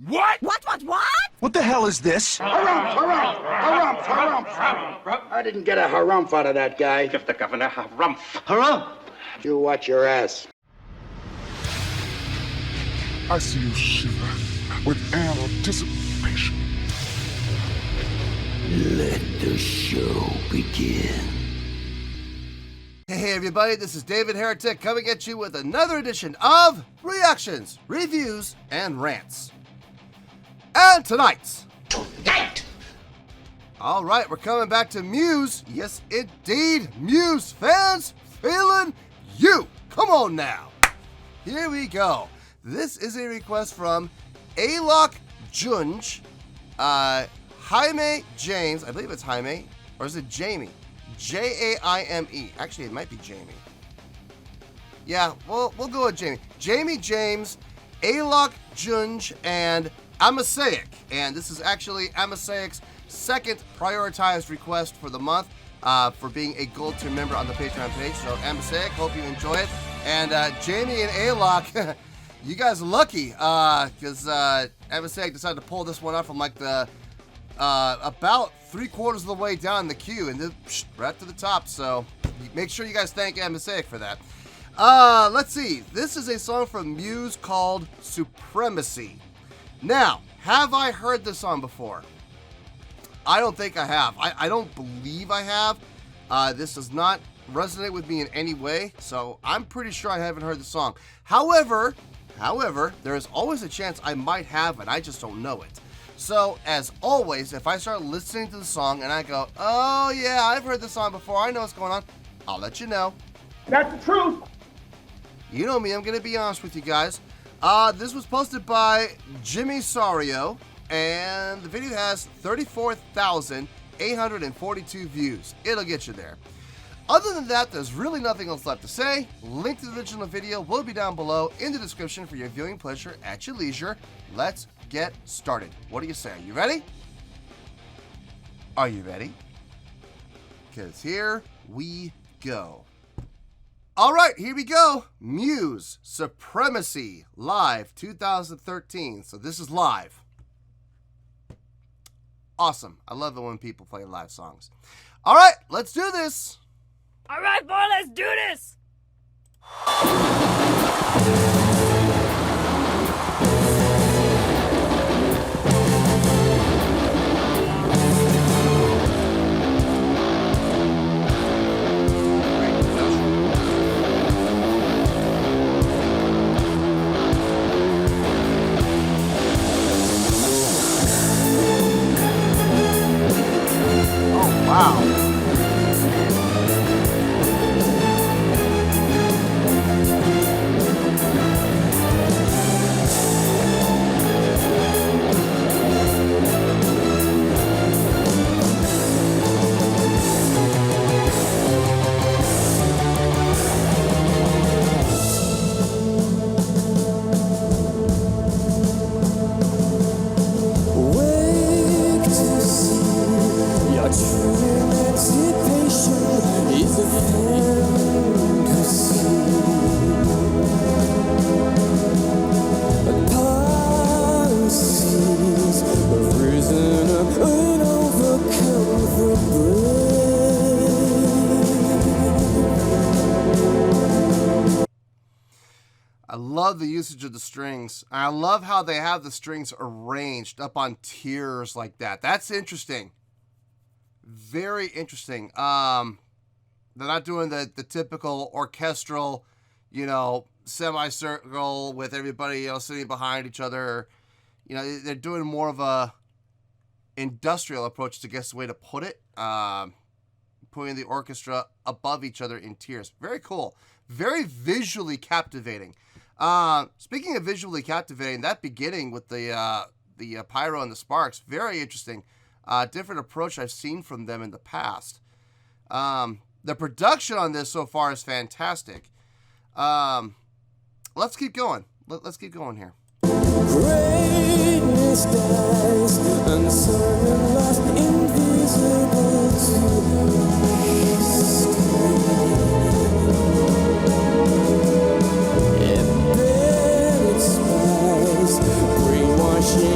What? What? What the hell is this? Harumph. I didn't get a harumph out of that guy. Give the governor harumph. Harumph! You watch your ass. I see you shiver with anticipation. Let the show begin. Hey everybody, this is David Heretic coming at you with another edition of Reactions, Reviews, and Rants. And tonight! Alright, we're coming back to Muse. Yes, indeed, Muse Fans FEELIN YOU. Come on now. Here we go. This is a request from Alok Junj, Jaime James, I believe it's Jaime, or is it Jamie? J-A-I-M-E. Actually, it might be Jamie. Yeah, we'll go with Jamie. Jamie James, Alok Junj, and Amasaic. And this is actually Amasaic's second prioritized request for the month for being a gold tier member on the Patreon page. So Amasaic, hope you enjoy it. And Jamie and Alok, you guys are lucky because Amasaic decided to pull this one off from like the about 3/4 of the way down the queue and then right to the top. So make sure you guys thank Amasaic for that. Let's see. This is a song from Muse called Supremacy. Now, have I heard this song before? I don't think I have. I don't believe I have. This does not resonate with me in any way, so I'm pretty sure I haven't heard the song. However, there is always a chance I might have it. I just don't know it. So, as always, if I start listening to the song and I go, oh yeah, I've heard this song before, I know what's going on, I'll let you know. That's the truth. You know me, I'm going to be honest with you guys. This was posted by Jimmy Sario, and the video has 34,842 views. It'll get you there. Other than that, there's really nothing else left to say. Link to the original video will be down below in the description for your viewing pleasure at your leisure. Let's get started. What do you say? Are you ready? Are you ready? Because here we go. All right, here we go. Muse, Supremacy, live 2013. So this is live. Awesome. I love it when people play live songs. All right, let's do this. All right, boy, let's do this. Wow. I love the usage of the strings. I love how they have the strings arranged up on tiers like that. That's interesting. Very interesting. They're not doing the typical orchestral, semicircle with everybody, sitting behind each other. They're doing more of a industrial approach, I guess the way to put it. Putting the orchestra above each other in tiers. Very cool. Very visually captivating. Speaking of visually captivating, that beginning with the pyro and the sparks, very interesting. Different approach I've seen from them in the past. The production on this so far is fantastic. Let's keep going. Let's keep going here. Greatness dies, uncertain, lost, invisible to buried spies, brainwashing.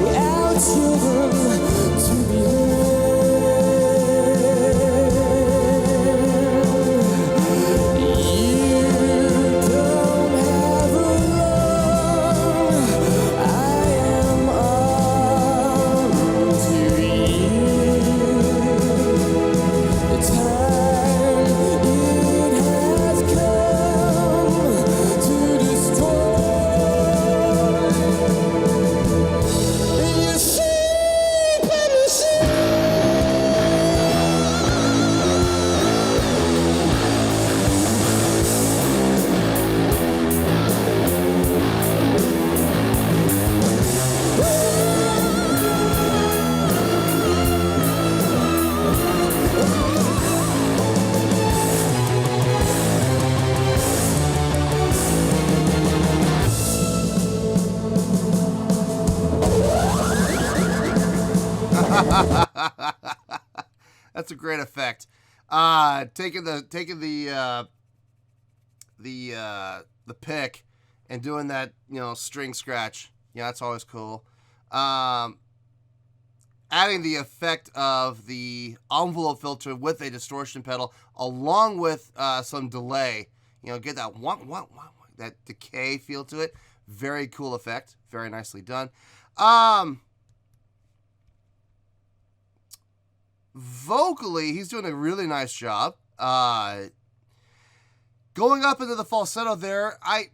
That's a great effect. Taking the pick and doing that, string scratch. Yeah, that's always cool. Adding the effect of the envelope filter with a distortion pedal, along with some delay. Get that that decay feel to it. Very cool effect. Very nicely done. Vocally, he's doing a really nice job. Going up into the falsetto there, I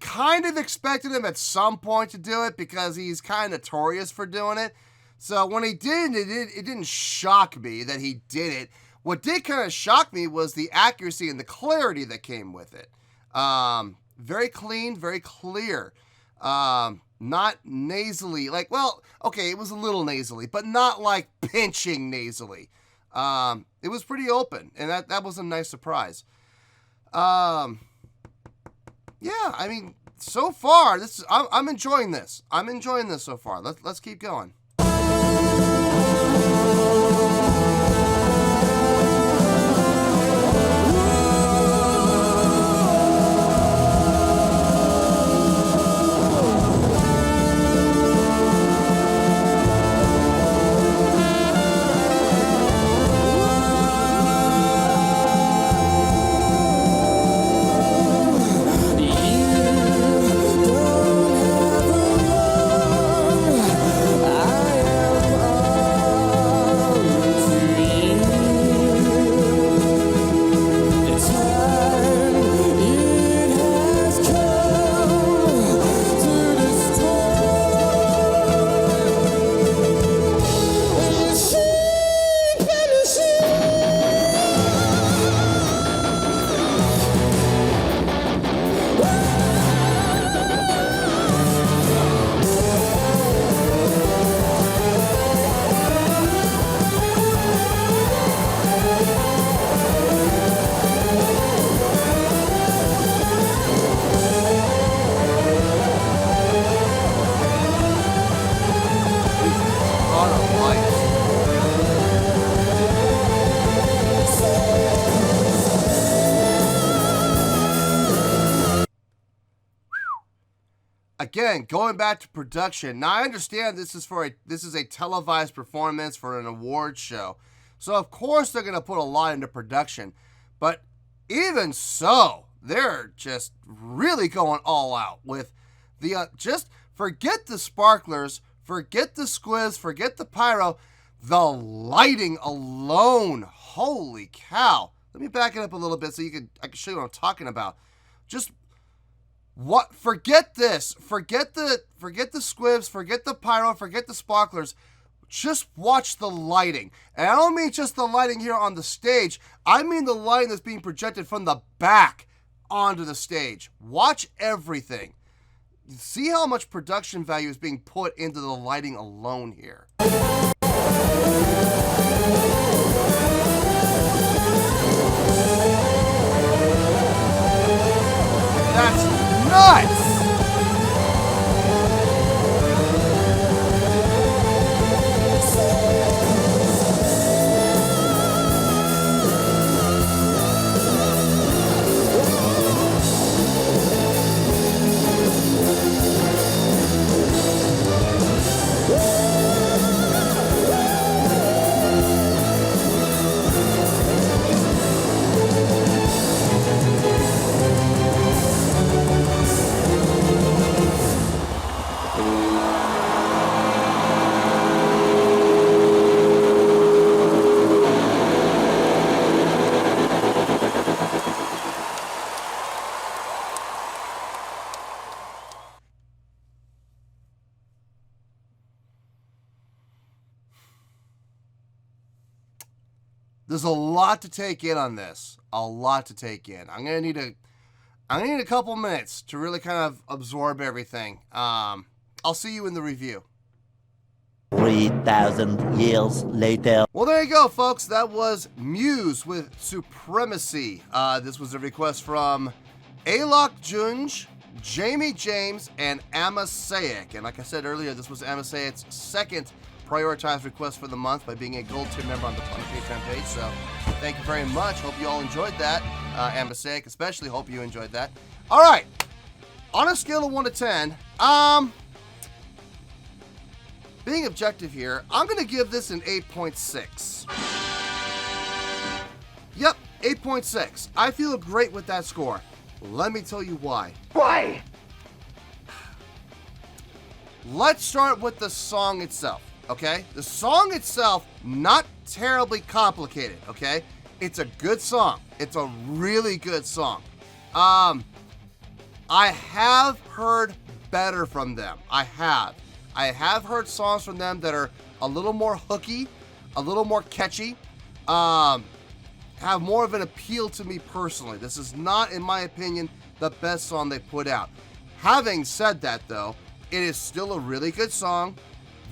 kind of expected him at some point to do it because he's kind of notorious for doing it. So when he did, it didn't shock me that he did it. What did kind of shock me was the accuracy and the clarity that came with it. Very clean, very clear. Not nasally. It was a little nasally, but not like pinching nasally. It was pretty open, and that was a nice surprise. Yeah, I mean, so far, I'm enjoying this. I'm enjoying this so far. Let's keep going. Again, going back to production. Now I understand this is a televised performance for an award show, so of course they're gonna put a lot into production. But even so, they're just really going all out with the just forget the sparklers, forget the squibs, forget the pyro. The lighting alone, holy cow! Let me back it up a little bit so I can show you what I'm talking about. Just what? Forget this. Forget the squibs. Forget the pyro. Forget the sparklers. Just watch the lighting. And I don't mean just the lighting here on the stage. I mean the lighting that's being projected from the back onto the stage. Watch everything. See how much production value is being put into the lighting alone here. That's nuts! There's a lot to take in on this. A lot to take in. I'm gonna need a couple minutes to really kind of absorb everything. I'll see you in the review. 3,000 years later. Well, there you go, folks. That was Muse with Supremacy. This was a request from Alok Junj Jamie James and Amasaic. And like I said earlier, this was Amasaic's second prioritized request for the month by being a gold tier member on the Patreon page. So thank you very much. Hope you all enjoyed that. Amasaic especially, hope you enjoyed that. All right. On a scale of 1 to 10, being objective here, I'm going to give this an 8.6. Yep, 8.6. I feel great with that score. Let me tell you why. Why? Let's start with the song itself, okay? The song itself, not terribly complicated, okay? It's a good song. It's a really good song. I have heard better from them. I have heard songs from them that are a little more hooky, a little more catchy, have more of an appeal to me personally. This is not, in my opinion, the best song they put out. Having said that, though, it is still a really good song,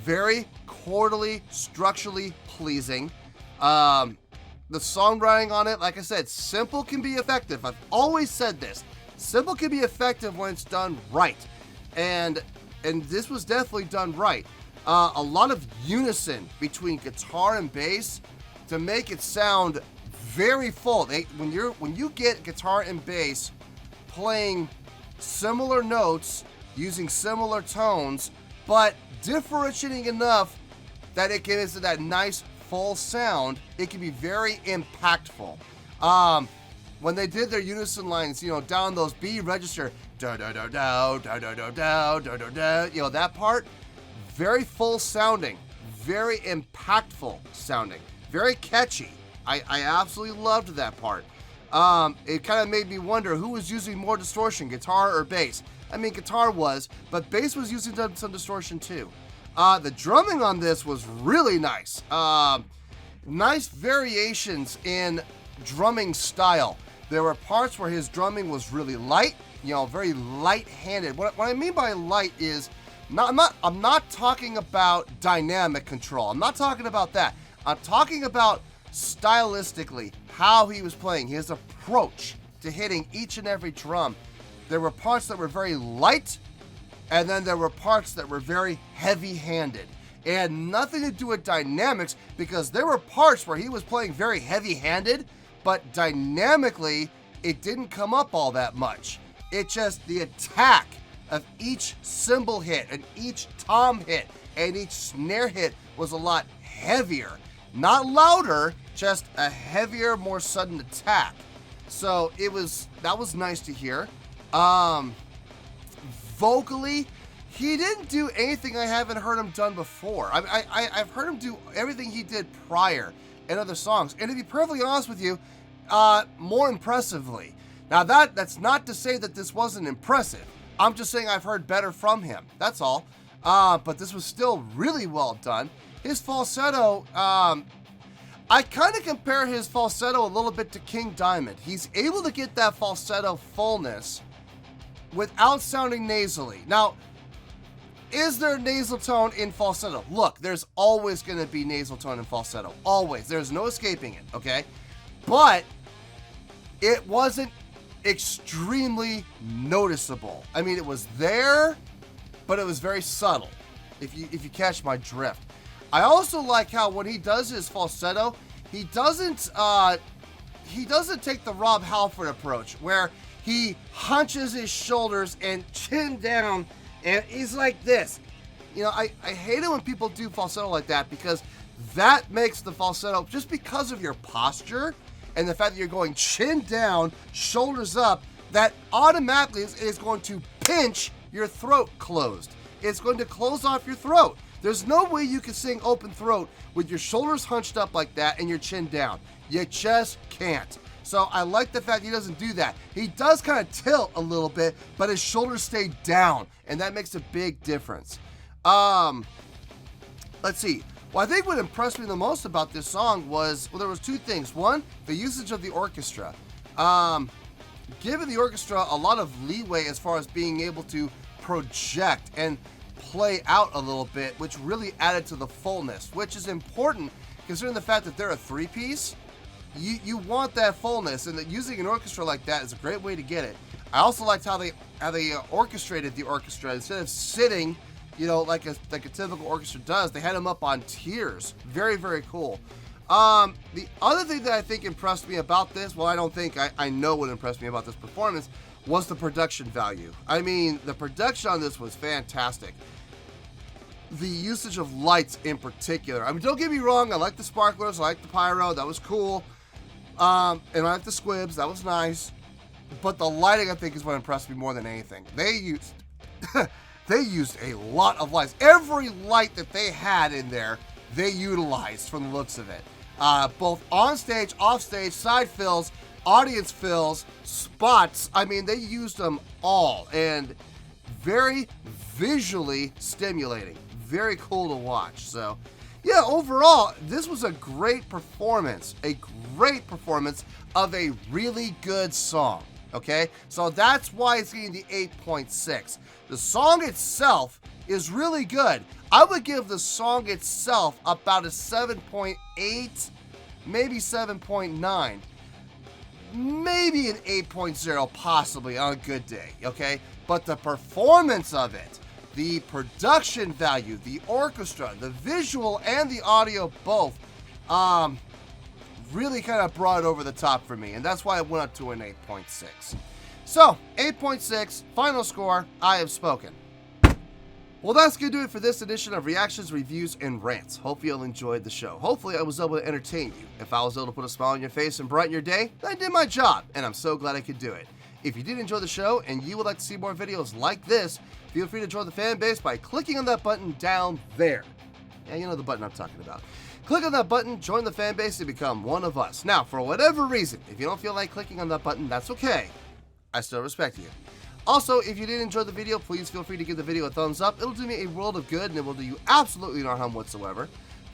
very chordally, structurally pleasing. The songwriting on it, like I said, simple can be effective. I've always said this. Simple can be effective when it's done right. And this was definitely done right. A lot of unison between guitar and bass to make it sound very full. When you get guitar and bass playing similar notes, using similar tones, but differentiating enough that it gives it that nice full sound, it can be very impactful. When they did their unison lines, down those B register, da da da da da da da da da da da, that part, very full sounding, very impactful sounding, very catchy. I absolutely loved that part. It kind of made me wonder who was using more distortion, guitar or bass. I mean, guitar was, but bass was using some distortion too. The drumming on this was really nice. Nice variations in drumming style. There were parts where his drumming was really light, very light-handed. What I mean by light is, I'm not talking about dynamic control. I'm not talking about that. I'm talking about stylistically how he was playing, his approach to hitting each and every drum. There were parts that were very light, and then there were parts that were very heavy-handed. It had nothing to do with dynamics, because there were parts where he was playing very heavy-handed, but dynamically, it didn't come up all that much. It just, the attack of each cymbal hit, and each tom hit, and each snare hit was a lot heavier. Not louder, just a heavier, more sudden attack. So that was nice to hear. Vocally, he didn't do anything I haven't heard him done before. I've heard him do everything he did prior in other songs, and to be perfectly honest with you, more impressively. Now that's not to say that this wasn't impressive. I'm just saying I've heard better from him. That's all. But this was still really well done. His falsetto, I kind of compare his falsetto a little bit to King Diamond. He's able to get that falsetto fullness without sounding nasally. Now, is there nasal tone in falsetto? Look, there's always going to be nasal tone in falsetto. Always. There's no escaping it, okay? But it wasn't extremely noticeable. I mean, it was there, but it was very subtle, if you catch my drift. I also like how when he does his falsetto, he doesn't take the Rob Halford approach, where he hunches his shoulders and chin down, and he's like this. I hate it when people do falsetto like that, because that makes the falsetto, just because of your posture and the fact that you're going chin down, shoulders up, that automatically is going to pinch your throat closed. It's going to close off your throat. There's no way you can sing open throat with your shoulders hunched up like that and your chin down. You just can't. So I like the fact he doesn't do that. He does kind of tilt a little bit, but his shoulders stay down, and that makes a big difference. Let's see. Well, I think what impressed me the most about this song was, there was two things. One, the usage of the orchestra. Giving the orchestra a lot of leeway as far as being able to project and play out a little bit, which really added to the fullness, which is important considering the fact that they're a three-piece. You want that fullness, and that using an orchestra like that is a great way to get it. I also liked how they orchestrated the orchestra. Instead of sitting, you know, like a typical orchestra does, they had them up on tiers. Very, very cool. The other thing that I think impressed me about this, well, I don't think, I know what impressed me about this performance, was the production value. I mean, the production on this was fantastic. The usage of lights in particular. I mean, don't get me wrong, I like the sparklers, I like the pyro, that was cool. And I like the squibs, that was nice. But the lighting, I think, is what impressed me more than anything. They used they used a lot of lights. Every light that they had in there, they utilized from the looks of it. Both on stage, off stage, side fills, audience fills, spots. I mean, they used them all, and very visually stimulating. Very cool to watch. So, yeah, overall, this was a great performance. A great performance of a really good song. Okay? So that's why it's getting the 8.6. The song itself is really good. I would give the song itself about a 7.8, maybe 7.9. Maybe an 8.0 possibly on a good day, okay? But the performance of it, the production value, the orchestra, the visual and the audio both, really kind of brought it over the top for me, and that's why I went up to an 8.6. So, 8.6, final score, I have spoken. Well, that's going to do it for this edition of Reactions, Reviews, and Rants. Hope you all enjoyed the show. Hopefully, I was able to entertain you. If I was able to put a smile on your face and brighten your day, then I did my job, and I'm so glad I could do it. If you did enjoy the show and you would like to see more videos like this, feel free to join the fan base by clicking on that button down there. Yeah, you know the button I'm talking about. Click on that button, join the fan base, and become one of us. Now, for whatever reason, if you don't feel like clicking on that button, that's okay. I still respect you. Also, if you did enjoy the video, please feel free to give the video a thumbs up. It'll do me a world of good, and it will do you absolutely no harm whatsoever.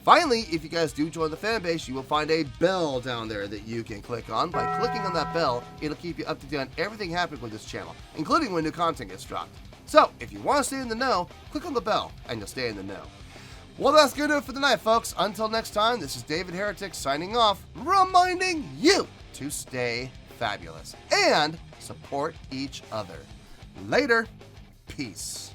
Finally, if you guys do join the fan base, you will find a bell down there that you can click on. By clicking on that bell, it'll keep you up to date on everything happening with this channel, including when new content gets dropped. So, if you want to stay in the know, click on the bell, and you'll stay in the know. Well, that's going to do it for the night, folks. Until next time, this is David Heretic signing off, reminding you to stay fabulous and support each other. Later. Peace.